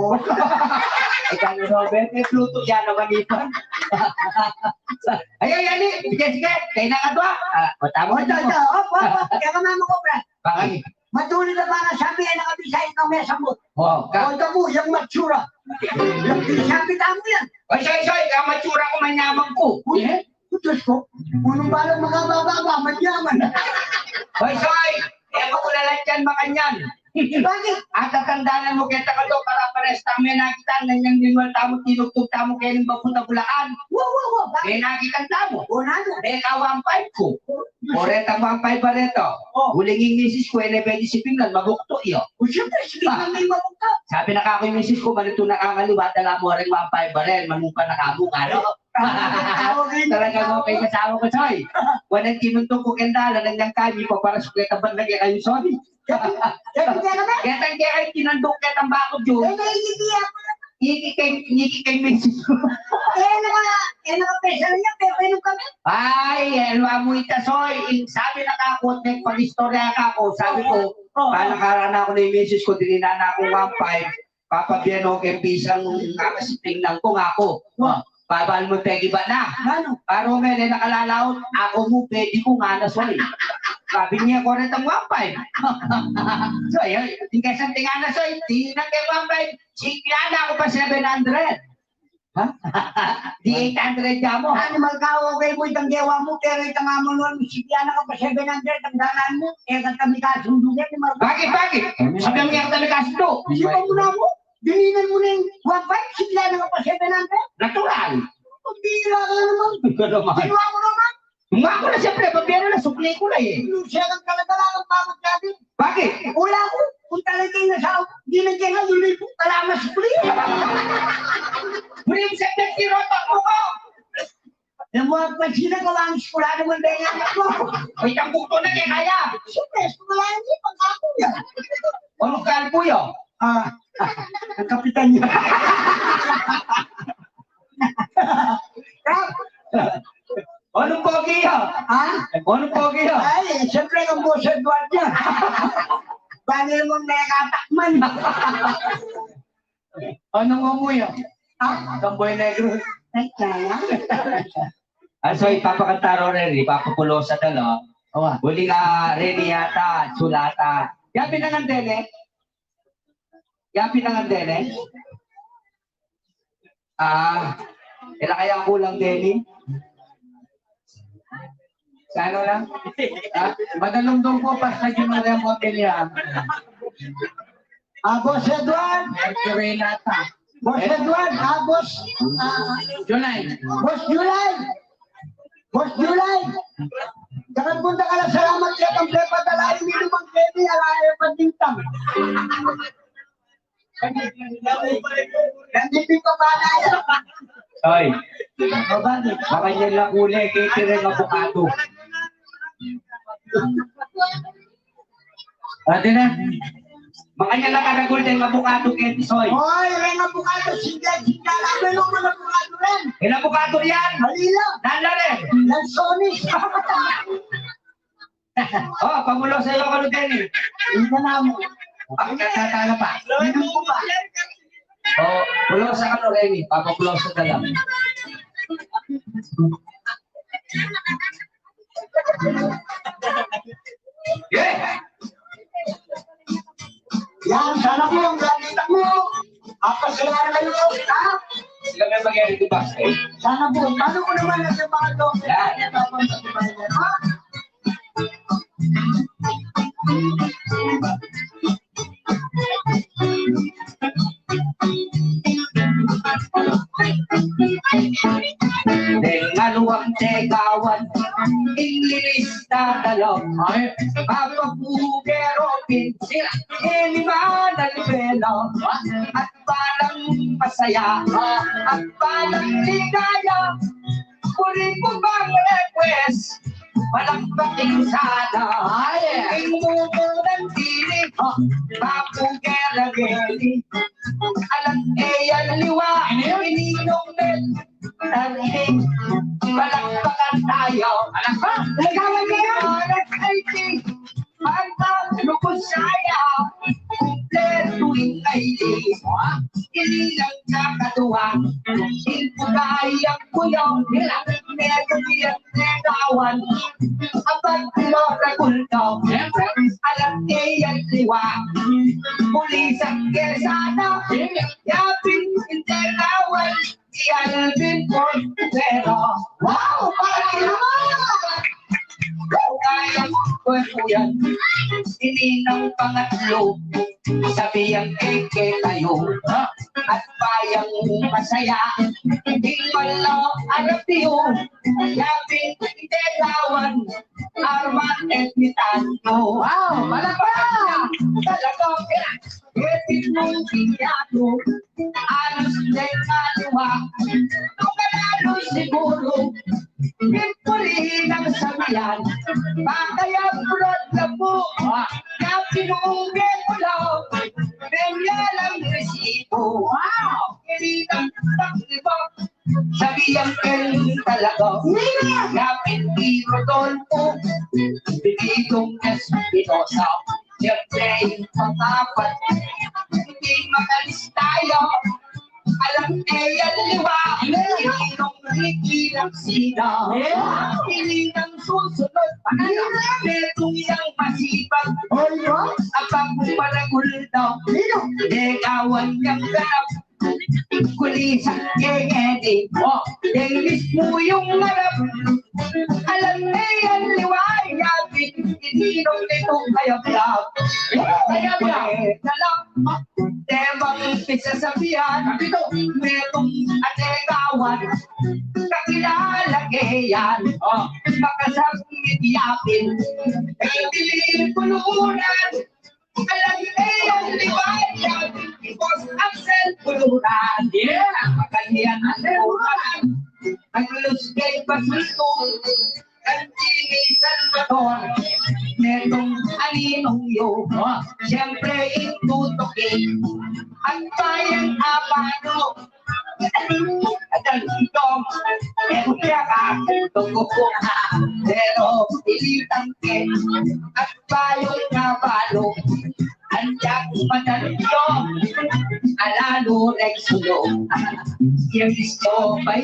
Oo. Ikaw ni Robert, Pluto yan naman ipan. Ay, sige. Kaya na ka to Tama. Kaya ka mama ko, bro. Bakit? Matulid na mga sabi ay nakabisahin ng mesa mo. Oo. O, mo, yung matsura. Yung sabi tamo yan. Ay, soy, kamatsura ko manyaman ko. Diyos ko, unong balang makababa, madyaman. Ay, soy, ewan ko lalat yan, makanyan. Bakit? At tatandaan mo kita ka to para pares tami nakita nanyang dinwal tamo tinugtog tamo kayo ng bapunta Bulacan. Wow. Eh nakita tamo. Unano? Eh kawampay ko. Oreta wampay pa reto. Hulinging misis ko ene pwede si Pinglan mabukto iyo. O siyempre, sige na may mabukta. Sabi na kako yung misis ko manito nakakaliwa dala mo rin wampay pa rin manupa nakabuk ano. Talaga mo kay kasama ko soy. Walang kinuntong ko kendala nanyang kami pa para sukleta ba lagi kayo sorry. Kaya kayo tinandok kayo ang bakod yun. Iki kay misis ko. Naka-pressure niya, pero inom kami. Ay, elwa mo itasoy. Sabi na kako, pag-istorya kako, sabi ko, nakarana ako na yung misis ko, dininana ako 1.5, papabiano kay pisang nakasiping ko nga ako. Babal mo pegi ba na? Ano? Paro may nakalalaot, ako mo pedi ko nga na soy. Sabi niya ko rin ang 1.5. So, ayun, tingkay sa tinga na soy, tinang kay 1.5, siklana ako pa 700. Ha? Di 800 ka mo. Animal ka, okay mo itang gewa mo, pero itang amon mo, siklana ka pa 700, ang dalan mo, kami kasundo niya, ni Marco. Bakit? Sabi mo nga kami kasundo. Sipa mo na mo, dininan mo na yung 1.5, siklana ka pa 700. Natural. Pabira ka naman. Sinuha mo naman. Nga ako na siyempre, pabira na, supli ko na eh. Siya kang kalagalang ang pamat natin. Bakit? Wala ko. Kung talagang nasa di na kaya nga, luloy po kalamas supli. Muli mo sa nagsiroto mo ko. Yung mga pansina ko lang, wala naman na yung anak mo. May tambok to na kaya kaya. Siyempre, wala niya, pagkako niya. Anong kalpo yun? Ang kapitan niya. Anong pogi yun? Anong pogi yun? Ay, siyempre ang boss Edward niya. Bangil mong nakatakman. Anong umuwi yun? Gamboy negro. Ay, kaya. So, ipapakantaro rin, ipapapulosa talo. Huli ka rin yata, sulata. Yapi na ng dene? Kailan kaya ang kulang dene? Sa ano lang? Madalong-dong po, basta yung mga model yan. Boss Edward. Mercury nata. Boss Edward. Boss. July. Boss July. Dapat punta ka lang, salamat siya kang prepadala. Hindi naman pwede, alaya pa dintang. Nandipin ko ba na yan? Ay, baka niya lang uli, kaya ng abukado. Ate na, baka niya lang karagol din abukado kaya tisoy. Hoy, rin abukado, singgay, namin mo ng abukado rin. Ilang abukado yan? Halila. Nala rin. Lansonis. Pamulo sa iyo ka din eh. Hindi ka namin. Tatala pa. Hindi ko pa. Pulo sa kano rin eh. Papapulo sa dalam. Yeah! Yan, sana po ang gamitan mo. Sila na kayo, ha? Sila may magyari ito backstage. Sana po. Paano ko naman nasa mga doon? Yan. Ha? Dengaluang tegawan, inglilis na dalawang kapapugero pinsil, iliman ang bela, at parang masaya, at parang ligaya, kunin ko bang request, malakbating sana, imumo ng tinig, papugera-geli, alam yan liwa, ininong net, narinig, malakbakan tayo, alam ba? Nagawa kayo! Nag-IT, pagka lukos saya, tuwing kailis. Inilang nakatuwa, ilpugayang kuyaw nila, neto niyang negawan. Abang lora kulto, alam niya liwa. Pulis ang kesana, yapin integawan. Si Alvin Portero. Wow! Parang kaya ko yan. Sininang pangatlo, sabihang keke tayo. At bayang masaya, hindi malo arap tiyo. Yapin integawan, arman et mitanto. Wow! Malapang! Talagang etin mong pinyato. Alos din kaliwa, kung manalo siguro, pipuli ng sabihan, pakayang pulot na po, na pinungin ko lang, benya lang resibo. Wow! Hindi ng taklibo, sabihan kayo talaga, napin irotol po, bibigong espinosa, siyempre yung patapat, hindi makalis tayo. Alam niya liwa, hindi nung Ricky ng sina. Hindi nang susunod, netong yang masipag. Abang malagulda, negawan niyang ganap. Kulisan kengedi, English mo yung harap. Alam niya liwa, yapin, hindi nung nitong kayab-lab. Kayab-lab, nalang, temang pisasabihan, metong ategawan, kakilala kayan, makasabit yapin, kaibilin pulunan, alam yung liwanag, because Axel pulunan, makalian ang pulunan, ang lusgay pasito, ang Jimmy Salvador, netong aninong yo, siyempre itutukin, ang bayang apano, at ang itong, kaya ka, tugupong ha, pero ilitang ken, at bayang kapalo, andiyak madalyo, alalo reksulo, yung isto ba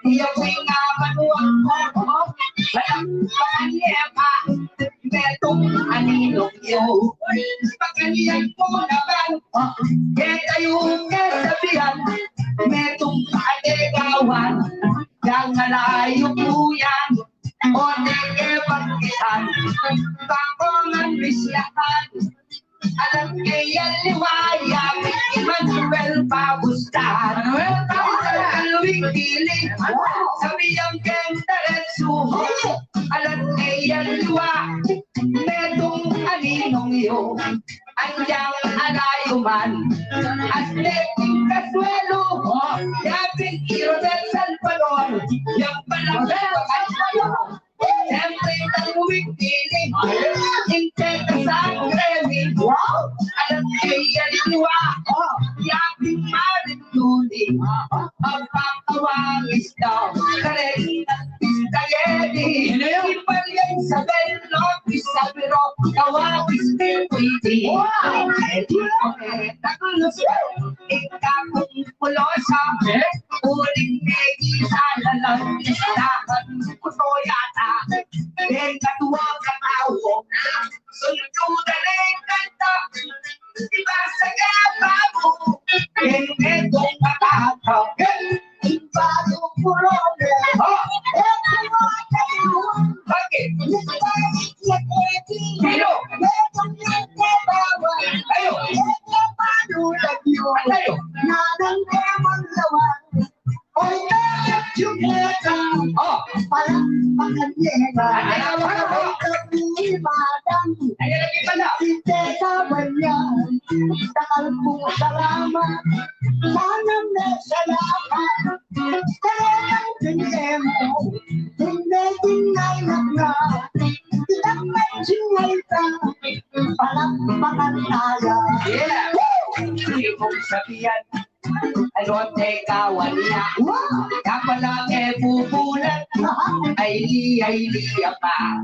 iya ko'y nga manuang mo, walang panganyema, metong aninong yo. Pagkanyan mo naman, kaya tayo kasabihan, metong adegawan, yang malayo po yan, o nege pagkisan, bakongan bisyahan, alam kaya liwaya, Manuel Pabustan. Aluing kiling, sabi ang kentaretso, alam kaya liwa, metong aninong iyo, andyang alayuman, asleting kasuelo, yapin iro del Salvador, yung palabel kasuelo. Siyempre taluing piling, intenta sa kremi, alam kaya liwa, yapin marin tuli, ang pakawangis daw, kare Kayedi, ipalyan sa bello, isabiro, kawagis pwede. Tagulos, ikakong pulosa, uling negi sa lalang, istahan, puto yata, then katuwa katawo, sundudaling kanta, diba sa gabago, etong katataw, bago pulone, bakit? Sino? Ayo! Ayo! Oh! Ayo lagi pala! Yeah! Hindi mong sabihan, ano tekawan niya, kapalang bubulat, ay liya pa.